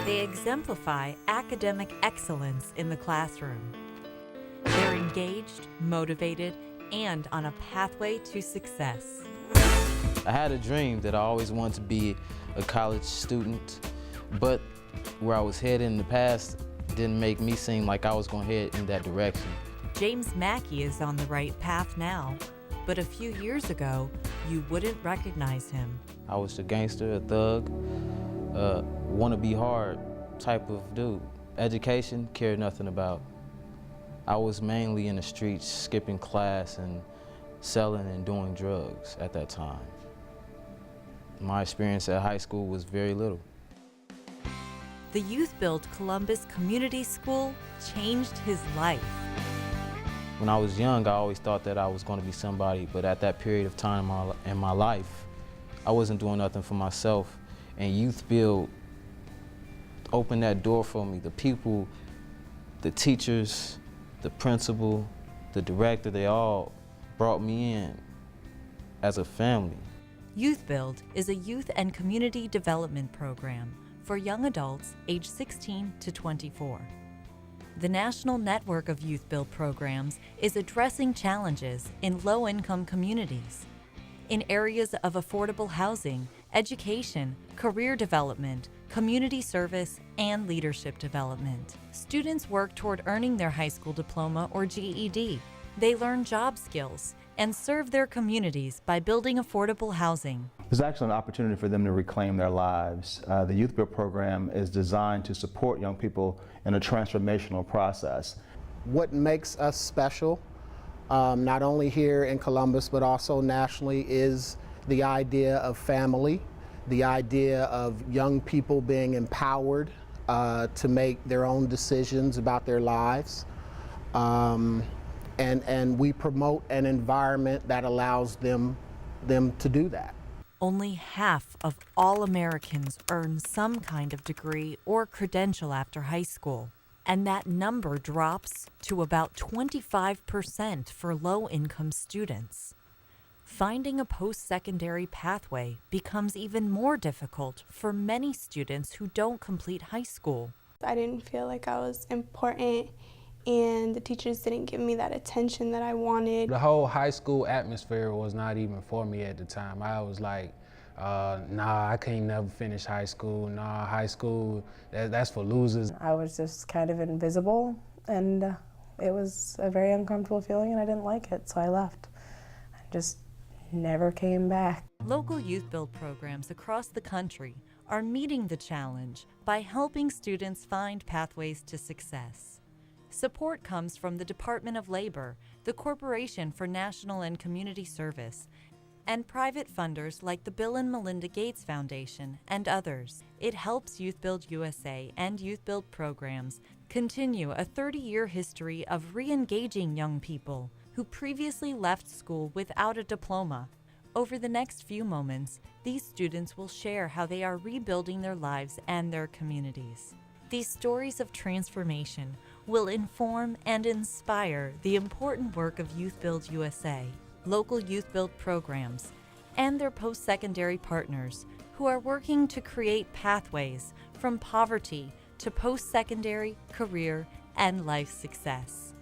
They exemplify academic excellence in the classroom. They're engaged, motivated, and on a pathway to success. I had a dream that I always wanted to be a college student, but where I was headed in the past didn't make me seem like I was going to head in that direction. James Mackey is on the right path now, but a few years ago, you wouldn't recognize him. I was a gangster, a thug, wanna be hard type of dude. Education, cared nothing about. I was mainly in the streets, skipping class and selling and doing drugs at that time. My experience at high school was very little. The YouthBuild Columbus Community School changed his life. When I was young, I always thought that I was going to be somebody, but at that period of time in my life, I wasn't doing nothing for myself. And YouthBuild opened that door for me. The people, the teachers, the principal, the director, they all brought me in as a family. YouthBuild is a youth and community development program for young adults aged 16 to 24. The national network of YouthBuild programs is addressing challenges in low-income communities, in areas of affordable housing, education, career development, community service, and leadership development. Students work toward earning their high school diploma or GED. They learn job skills and serve their communities by building affordable housing. There's actually an opportunity for them to reclaim their lives. The YouthBuild program is designed to support young people in a transformational process. What makes us special, not only here in Columbus, but also nationally, is the idea of family, the idea of young people being empowered to make their own decisions about their lives. And we promote an environment that allows them to do that. Only half of all Americans earn some kind of degree or credential after high school, and that number drops to about 25% for low-income students. Finding a post-secondary pathway becomes even more difficult for many students who don't complete high school. I didn't feel like I was important, and the teachers didn't give me that attention that I wanted. The whole high school atmosphere was not even for me at the time. I was like, nah, I can't never finish high school. Nah, high school, that's for losers. I was just kind of invisible, and it was a very uncomfortable feeling, and I didn't like it, so I left. I just never came back. Local YouthBuild programs across the country are meeting the challenge by helping students find pathways to success. Support comes from the Department of Labor, the Corporation for National and Community Service, and private funders like the Bill and Melinda Gates Foundation and others. It helps YouthBuild USA and YouthBuild programs continue a 30-year history of re-engaging young people who previously left school without a diploma. Over the next few moments, these students will share how they are rebuilding their lives and their communities. These stories of transformation will inform and inspire the important work of YouthBuild USA, local YouthBuild programs, and their post-secondary partners who are working to create pathways from poverty to post-secondary, career, and life success.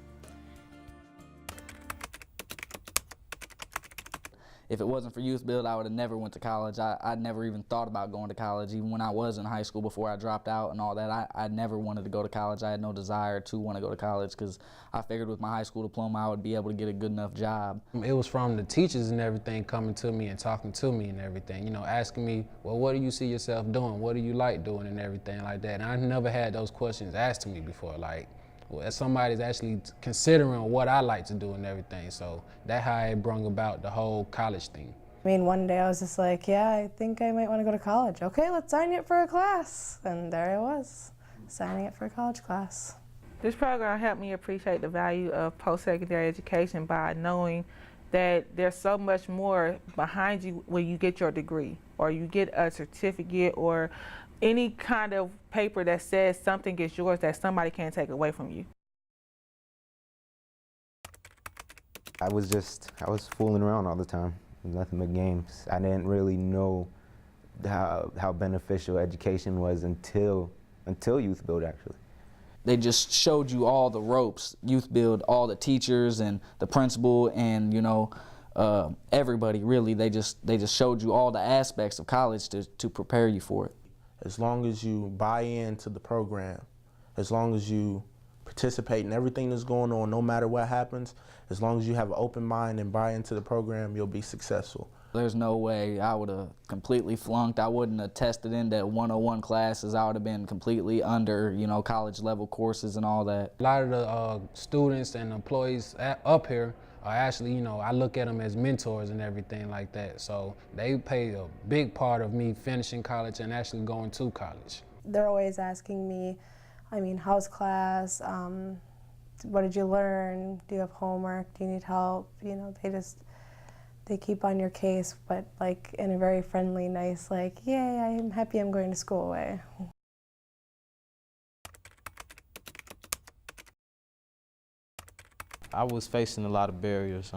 If it wasn't for YouthBuild, I would have never went to college. I never even thought about going to college. Even when I was in high school before I dropped out and all that, I never wanted to go to college. I had no desire to want to go to college because I figured with my high school diploma I would be able to get a good enough job. It was from the teachers and everything coming to me and talking to me and everything, you know, asking me, well, what do you see yourself doing? What do you like doing and everything like that? And I never had those questions asked to me before, like, well, somebody's actually considering what I like to do and everything. So that's how it brought about the whole college thing. I mean, one day I was just like, yeah, I think I might want to go to college. Okay, let's sign you up for a class. And there I was, signing up for a college class. This program helped me appreciate the value of post-secondary education by knowing that there's so much more behind you when you get your degree or you get a certificate or any kind of paper that says something is yours that somebody can't take away from you. I was fooling around all the time, nothing but games. I didn't really know how beneficial education was until until YouthBuild actually. They just showed you all the ropes. YouthBuild, all the teachers and the principal and, you know, everybody really, they just showed you all the aspects of college to prepare you for it. As long as you buy into the program, as long as you participate in everything that's going on, no matter what happens, as long as you have an open mind and buy into the program, you'll be successful. There's no way I would have completely flunked. I wouldn't have tested into 101 classes. I would have been completely under, you know, college level courses and all that. A lot of the students and employees up here are actually, you know, I look at them as mentors and everything like that. So they play a big part of me finishing college and actually going to college. They're always asking me, I mean, how's class? What did you learn? Do you have homework? Do you need help? You know, they keep on your case, but like in a very friendly, nice, like, yay, I'm happy I'm going to school way. I was facing a lot of barriers.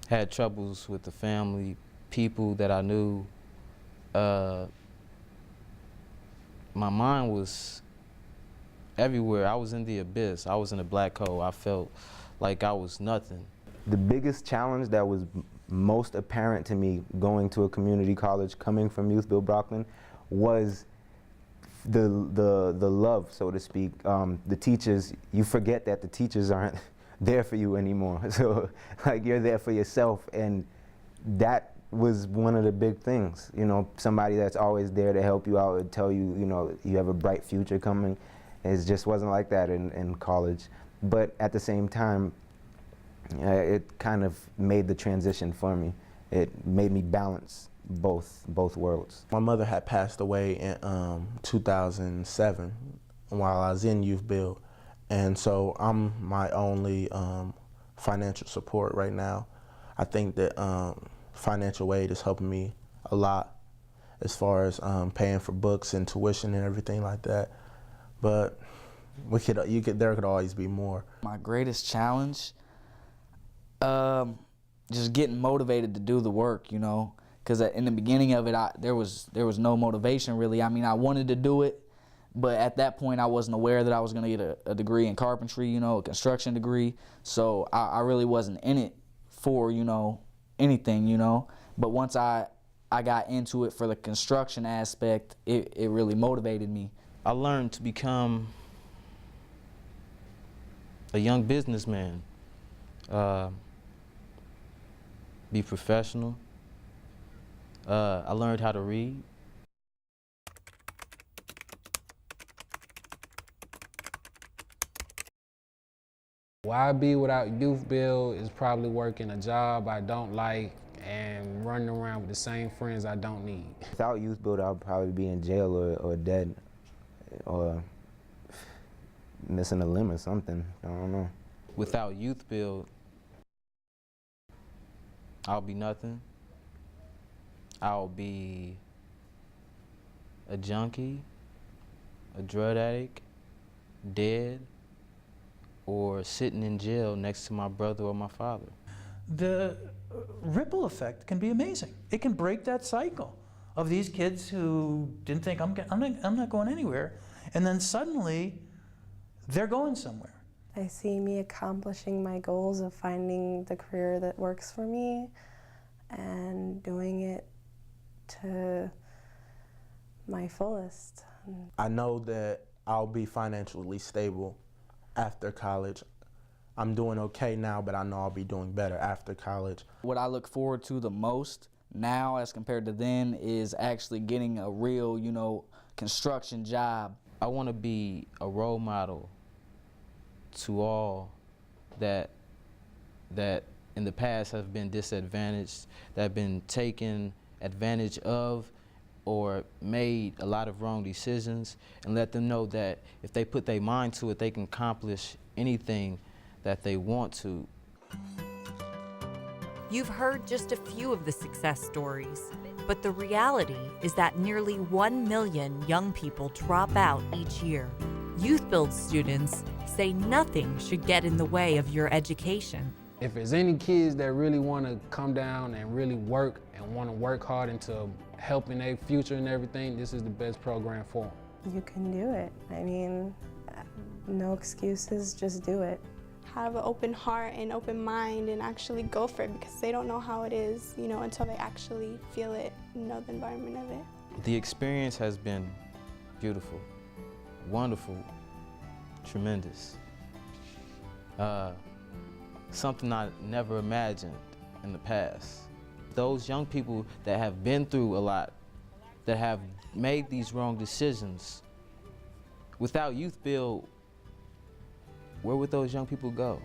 Had troubles with the family, people that I knew. My mind was everywhere. I was in the abyss. I was in a black hole. I felt like I was nothing. The biggest challenge that was most apparent to me going to a community college, coming from YouthBuild Brockton, was the love, so to speak. The teachers, you forget that the teachers aren't there for you anymore. So like you're there for yourself, and that was one of the big things. You know, somebody that's always there to help you out and tell you, you know, you have a bright future coming. It just wasn't like that in college. But at the same time, it kind of made the transition for me. It made me balance both worlds. My mother had passed away in 2007 while I was in YouthBuild, and so I'm my only financial support right now. I think that financial aid is helping me a lot as far as paying for books and tuition and everything like that. But there could always be more. My greatest challenge, just getting motivated to do the work, you know, because in the beginning of it, there was no motivation really. I mean, I wanted to do it, but at that point, I wasn't aware that I was going to get a degree in carpentry, you know, a construction degree. So I really wasn't in it for, you know, anything, you know. But once I got into it for the construction aspect, it really motivated me. I learned to become a young businessman, be professional. I learned how to read. Where I'd be without YouthBuild is probably working a job I don't like and running around with the same friends I don't need. Without YouthBuild, I'd probably be in jail or dead or missing a limb or something. I don't know. Without YouthBuild, I'll be nothing. I'll be a junkie, a drug addict, dead, or sitting in jail next to my brother or my father. The ripple effect can be amazing. It can break that cycle of these kids who didn't think, I'm not going anywhere, and then suddenly they're going somewhere. I see me accomplishing my goals of finding the career that works for me and doing it to my fullest. I know that I'll be financially stable after college. I'm doing okay now, but I know I'll be doing better after college. What I look forward to the most now as compared to then is actually getting a real, you know, construction job. I want to be a role model to all that in the past have been disadvantaged, that have been taken advantage of or made a lot of wrong decisions, and let them know that if they put their mind to it, they can accomplish anything that they want to. You've heard just a few of the success stories, but the reality is that nearly 1 million young people drop out each year. YouthBuild students say nothing should get in the way of your education. If there's any kids that really want to come down and really work and want to work hard into helping their future and everything, this is the best program for them. You can do it. I mean, no excuses, just do it. Have an open heart and open mind and actually go for it, because they don't know how it is, you know, until they actually feel it, know the environment of it. The experience has been beautiful, wonderful, tremendous. Something I never imagined in the past. Those young people that have been through a lot, that have made these wrong decisions, without YouthBuild, where would those young people go?